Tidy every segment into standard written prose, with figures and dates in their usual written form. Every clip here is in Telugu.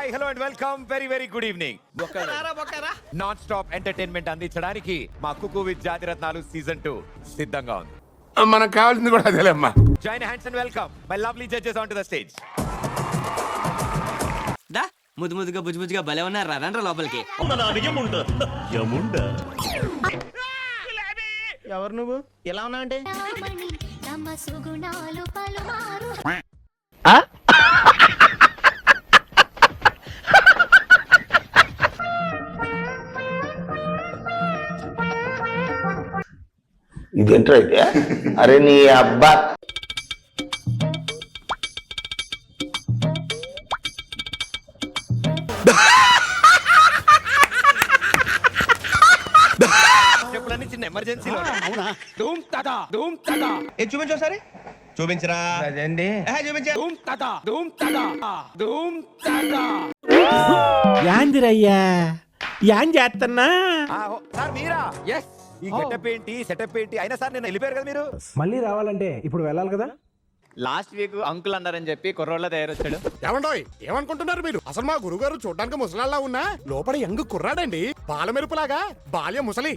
Hi hello and welcome very good evening. Non stop entertainment అందించడానికి మా కుకు విత్ జాతిరత్నాలు సీజన్ 2 సిద్ధంగా ఉంది. మనకు కావాల్సింది కూడా అదేలేమ్మా. Join hands and welcome my lovely judges on to the stage. దా ముద్దుగా బుజ్జుగా భలే ఉన్నారు రండ్రా లోపలికి. ఎవరు నువ్వు ఎలా ఉన్నావు అంటే ఇదేంట్రా అయితే? అరే నీ అబ్బా చెప్పులన్నీ చిన్న ఎమర్జెన్సీలో. చూపించు ఒకసారి చూపించరా అదండి చూపించా యాందిరయ్యా యాన్ చేస్తున్నా సార్ మీరా? ఈ గెటప్ ఏంటి సెటప్ ఏంటి అయినా సార్ నేను వెళ్ళిపోయారు కదా మీరు. మళ్ళీ రావాలంటే ఇప్పుడు వెళ్ళాలి కదా. లాస్ట్ వీక్ అంకుల్ అన్నారని చెప్పి కుర్రోళ్ళ తయారొచ్చాడు. ఏమండోయ్ ఏమనుకుంటున్నారు మీరు? అసలు మా గురుగారు చూడడానికి ముసలాళ్ళ ఉన్నా లోపల యంగ్ కుర్రాడండి. బాల మెరుపులాగా బాల్య ముసలి.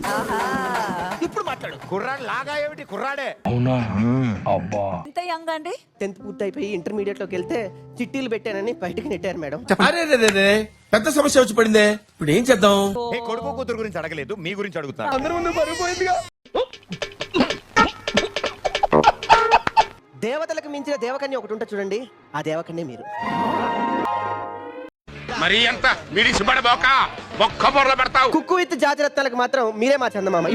ఇప్పుడు మాట్లాడు. కుర్రాడు లాగా ఏమిటి? కుర్రాడే. ఎంత యంగ్ అండి? 10th పూర్తి అయిపోయి ఇంటర్మీడియట్ లోకి వెళ్తే చిట్టీలు పెట్టానని బయటకి నెట్టారు మేడం. పెద్ద సమస్య వచ్చి పడిందే, ఇప్పుడు ఏం చేద్దాం? ఏ కొడుకు కూతురు గురించి అడగలేదు, మీ గురించి అడుగుతాను. అందరి ముందు పరుగు పోయిందిగా. దేవతలకు మించిన దేవకన్య ఒకటి ఉంటుంది చూడండి, ఆ దేవకన్య మీరు. మరి ఎంత మీడిసి పడబోక బొక్క బొర్ల పెడతావు. కుక్కు విత్ జాతిరత్నాలకు మాత్రం మీరే మా చందమామ.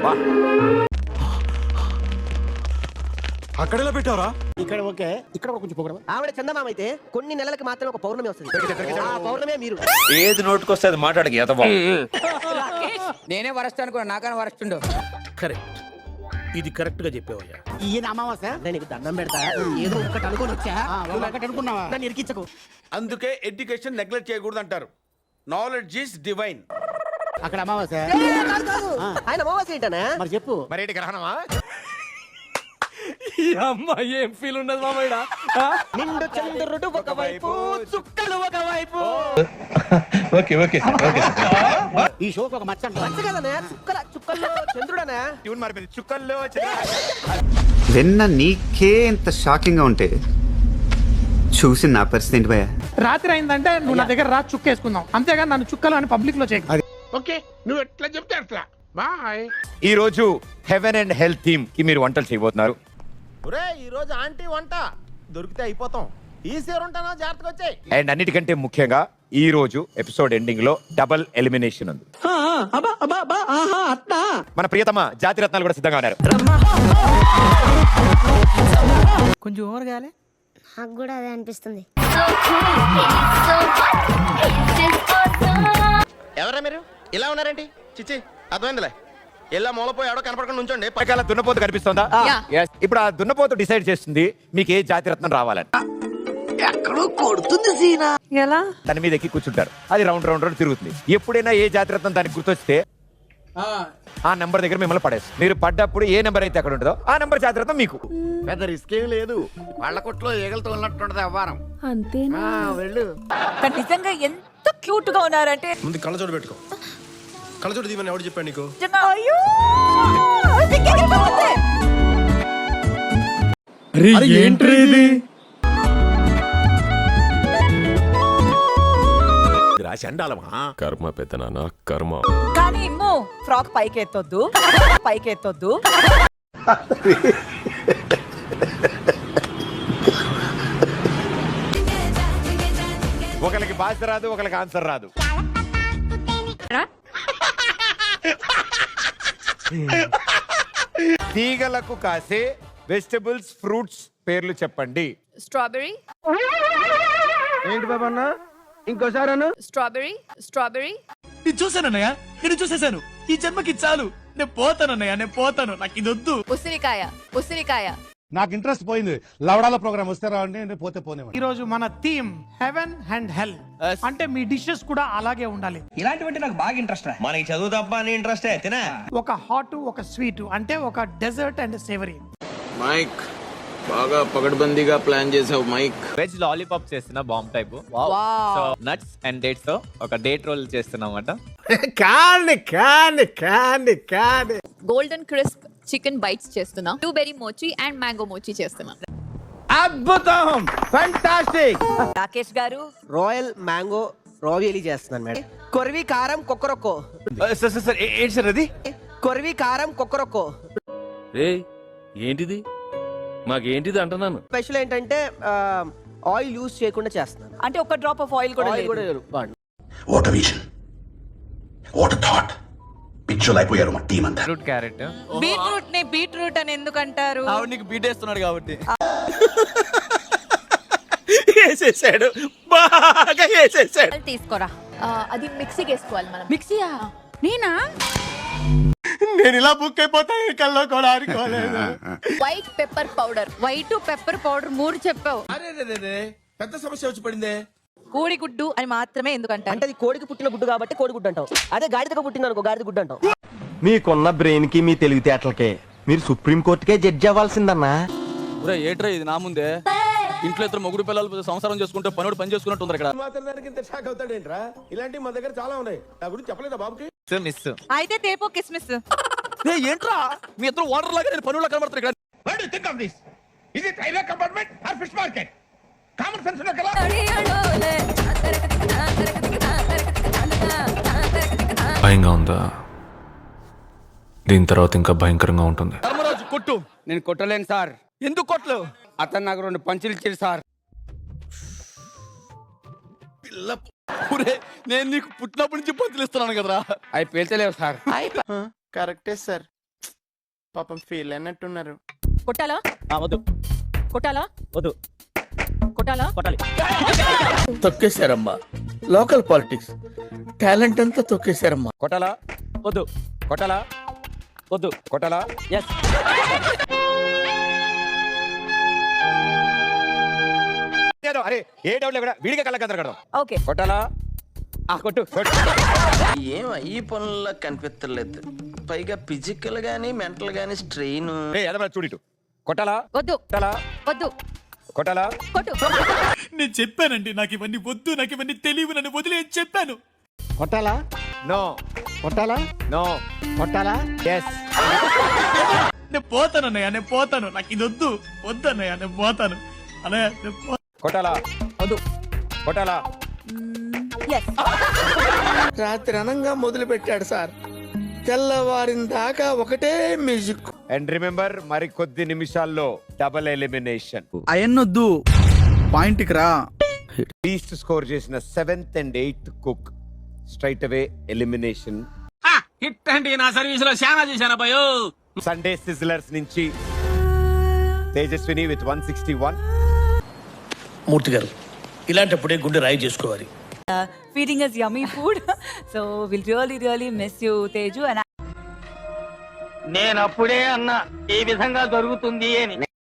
అక్కడెలా పెట్టావరా? ఇక్కడ ఓకే, ఇక్కడ కొంచెం పొగడం. ఆవిడ చందమామ అయితే కొన్ని నెలలకు మాత్రం ఒక పౌర్ణమి వస్తుంది. ఆ పౌర్ణమే మీరు. ఏది నోటుకొస్తే అది మాట్లాడక ఎదవా. నేనే వరస్ట్ అనుకున్నా, నాకన్నా వరస్ట్ ఉండు. కరెక్ట్, ఇది కరెక్ట్ గా చెప్పావయ్యా. ఈయన అమావాస్య నేను నీకు దండం పెడతా. ఏదో ఒకటి అనుకోని వచ్చా, ఒకటి అనుకున్నావా? నన్ను ఇరికించకు. అందుకే ఎడ్యుకేషన్ నెగ్లెక్ట్ చేయకూడదు అంటారు. Knowledge is divine. అక్కడ అమావాస్య ఆయన అమావాస్య ఏంటనా మరి చెప్పు. మరేంటి గ్రహణమా? అమ్మాయి ఏం ఫీల్ ఉండదు మామయ్య. నిండు చంద్రుడు ఒకవైపు, చుక్కలు ఒకవైపు. ఈ షోకి ఒక మచ్చ కదనా? చుక్కల్లో చంద్రుడనా? ట్యూన్ మారిపోయింది. చుక్కల్లో విన్న నీకే ఇంత షాకింగ్ గా ఉంటే చూసి నా పరిస్థితి ఏంటి భయ? రాత్రి అయిందంటే నువ్వు నా దగ్గర రా చుక్కేసుకుందాం, అంతేగాని నన్ను చుక్కలు అని పబ్లిక్ లో చేయకు. ఓకే నువ్వు ఎట్లా చెప్తే అట్లా. బాయ్. ఈ రోజు హెవెన్ అండ్ హెల్త్ థీమ్ కి మీరు వంటలు చేయబోతున్నారు. ఈ రోజు ఆంటీ వంట దొరికితే అయిపోతాం. ఈ సేరు ఉంటానా? జాగ్రత్తగా వచ్చాయి. అండ్ అన్నిటికంటే ముఖ్యంగా ఈ రోజు ఎపిసోడ్ ఎండింగ్ లో డబుల్ ఎలిమినేషన్ ఉంది. మన ప్రియతమ జాతిరత్నాలు కూడా సిద్ధంగా ఉన్నారు. కొంచెం ఓవర్ గాలే. నాకు కూడా అదే అనిపిస్తుంది. ఎవరా మీరు ఇలా ఉన్నారేంటి? చిచ్చి అర్థమైందిలే. ఎలా మూలపోయి ఎవడో కనపడకుండా ఉంచండి. పక్కన దున్నపోతు కనిపిస్తుందా? Yes. ఇప్పుడు ఆ దున్నపోతు డిసైడ్ చేస్తుంది మీకు ఏ జాతిరత్నం రావాలని. ఎలా? దాని మీద ఎక్కి కూర్చుంటారు, అది రౌండ్ తిరుగుతుంది. ఎప్పుడైనా ఏ జాతిరత్నం దానికి గుర్తొస్తే ఆ నెంబర్ దగ్గర మిమ్మల్ని పడేస్తుంది. మీరు పడ్డప్పుడు ఏ నెంబర్ అయితే అక్కడ ఉంటుందో ఆ నెంబర్ జాతిరత్నం మీకు. పెద్ద రిస్క్ ఏం లేదు. వాళ్ళ కొట్లో ఏగలతో ఉన్నట్టుంటది అవ్వారం. అంతేనా? వెళ్ళు. నిజంగా ఎంత క్యూట్ గా ఉన్నారంటే. ముందు కళ్ళజోడు పెట్టుకో. కళ్ళజోడు దీవని ఎవడు చెప్పాడు నీకు? అయ్యో ఏంట్రీ ఇది? చండాలమా? కర్మ పెద్దనాన్న కర్మ. కానీ ఇమ్మో ఫ్రాక్ పైకి ఎత్తొద్దు, పైకి ఎత్తొద్దు. ఒకరికి భాష రాదు, ఒకరికి ఆన్సర్ రాదు. తీగలకు కాసే వెజిటబుల్స్ ఫ్రూట్స్ పేర్లు చెప్పండి. స్ట్రాబెర్రీ, ఏంటి బాబన్న? ఇంకోసారి స్ట్రాబెర్రీ. ఇది చూసానన్నయ్య, నేను చూసేశాను. ఈ జన్మకి చాలు, నేను పోతానన్నయ్య, నేను పోతాను. నాకు ఇది వద్దు. ఉసిరికాయ. నాకు ఇంట్రెస్ట్ పోయింది. లవడాల ప్రోగ్రామ్ వస్తే రావండి, పోతే పోనే. ఈ రోజు మన థీమ్ హెవెన్ అండ్ హెల్. అంటే మీ డిషెస్ కూడా అలాగే ఉండాలి. ఇలాంటివంటే నాకు బాగా ఇంట్రెస్ట్. మనకి చదువు తప్ప అని ఇంట్రెస్ట్ తినా. ఒక హాట్, ఒక స్వీట్, అంటే ఒక డెజర్ట్ అండ్ సేవరీ. మైక్ బాగా పగడ్బందీగా ప్లాన్ చేసావు మైక్. వెజ్ లాలీపాప్ చేస్తున్నా bomb type. So nuts and dates తో ఒక డేట్ రోల్ చేస్తున్నమాట. గోల్డెన్ క్రిస్ప్ చికెన్ బైట్స్ చేస్తున్నా. Blueberry mochi and mango mochi చేస్తున్నా. అద్భుతం, ఫంటాస్టిక్. రాకేష్ గారు రాయల్ మ్యాంగో రావియలీ చేస్తున్నాను మేడం. కొరివి కారం కొక్కరొక్కో. సార్ ఏంటి సార్ అది? కొరివి కారం కొక్కరొక్కో. ఏంటిది? మాకేంటిది అంటున్నాను. స్పెషల్ ఏంటంటే ఆయిల్ యూజ్ చేయకుండా చేస్తున్నాను. అంటే ఒక డ్రాప్ ఆఫ్ ఆయిల్ కూడా ఆయిల్ కూడా లేదు. వాడను. What vision, what thought. Picture అయిపోయారు మా టీం అంతా. Fruit carrot. బీట్రూట్ ని బీట్రూట్ అని ఎందుకు అంటారు? ఆవిడ నీకు బీట్ వేస్తున్నాడు కాబట్టి. వేసేసాడు, బాగా వేసేసాడు. తీసుకోరా. అది మిక్సీకి వేసుకోవాలి మనం. మిక్సీయా? నేనా? నేను ఇలా బుక్ అయిపోతా కల్లో కూడా ఆడుకోలేదు. White pepper powder. White pepper powder 3 చెప్పావు. అరే పెద్ద సమస్య వచ్చి పడిందే. కోడిగుడ్డు అని మాత్రమే ఎందుకంటారు? అంటే అది కోడికి పుట్టిన గుడ్డు కాబట్టి కోడిగుడ్డు అంటాం. అదే గాడిదకు పుట్టింది అనుకో గాడిద గుడ్డు అంటాం. మీకున్న బ్రెయిన్ కి మీ తెలివితేటలకే మీరు సుప్రీం కోర్టుకే జడ్జి అవ్వాల్సిందన్నా. ఏట్రా ఇది నా ముందే? ఇంట్లో ఇద్దరు మొగుడు పిల్లలు సంసారం చేసుకుంటే పనుడు పని చేసుకున్నట్టుంది ఇక్కడ. మాత్రం దానికి ఇంత షాక్ అవుతాడేంట్రా? ఇలాంటివి మా దగ్గర చాలా ఉన్నాయి. నా గురించి చెప్పలేదా బాబుకి? మిస్. అయితే తేపో కిస్మిస్. ఏంట్రా మీ ఇద్దరు వాటర్ లాగా నేను పనుల్లో కనబడుతున్నా ఇక్కడ. What do you think of this? Is it railway compartment or fish market? Common sense ఉన్న కదా. భయంగా ఉందా? దీని తర్వాత ఇంకా భయంకరంగా ఉంటుంది. ధర్మరాజు కొట్టు. నేను కొట్టలేను సార్. ఎందుకు కొట్లు? అతను నాకు 2 పంచులు ఇచ్చారు సార్. నేను నీకు పుట్టినప్పటి నుంచి పంచులు ఇస్తున్నాను కదరా. అవి పేల్చలేవు సార్. కరెక్టే సార్, పాపం ఫీల్ అన్నట్టున్నారు. కొట్టాలా? వద్దు. కొట్టాలా? వద్దు. కొట్టాలా? కొట్టాలి. తొక్కేశారమ్మా. లోకల్ పాలిటిక్స్ టాలెంట్ అంతా తొక్కేశారమ్మా. కొట్టాలా? వద్దు. కొట్టాలా? వద్దు. కొట్టాలా? ఎస్. అరే ఏ డౌట్ లేకుండా వీడిగా కళ్ళ కదరగడం. ఓకే. కొట్టాలా? కొట్టు. ఏం ఈ పనుల్లో కనిపించలేదు. పైగా ఫిజికల్ గానీ మెంటల్ గానీ స్ట్రెయిన్. చూడిటు. కొట్టాలా? వద్దు. కొట్టాలా? వద్దు. కొట్టాలా? కొట్టు. నేను చెప్పానండి నాకు ఇవన్నీ వద్దు, నాకు ఇవన్నీ తెలియదు, నన్ను వదిలే చెప్పాను. కొట్టాలా? నో. కొట్టాలా? నో. కొట్టాలా? ఎస్. నేను పోతానన్నయ్య, నేను పోతాను. నాకు ఇది వద్దు. వద్దన్నయ్య, నేను పోతాను అన్నయ్య. కొట్టాలా? వద్దు. కొట్టాలా? ఎస్. రాత్రి అనంగా మొదలు పెట్టాడు సార్. తెల్లవారిన దాకా ఒకటే మ్యూజిక్. అండ్ రిమెంబర్, మరి కొద్ది నిమిషాల్లో డబుల్ ఎలిమినేషన్. అయన్నొద్దు, పాయింట్కి రా. లీస్ట్ స్కోర్ చేసిన 7th and 8th cook straight away elimination. Hit అండి, నా సర్వీస్ లో చాలా చేశాను అబ్బాయో. సండే సిజ్లర్స్ నుంచి తేజస్విని విత్ 161. మూర్తి గారు, ఇలాంటప్పుడే గుండె రాయి చేసుకోవాలి. Feeding us yummy food. So we'll really miss you, Teju. And నేను అప్పుడే అన్నా ఈ విధంగా జరుగుతుంది అని.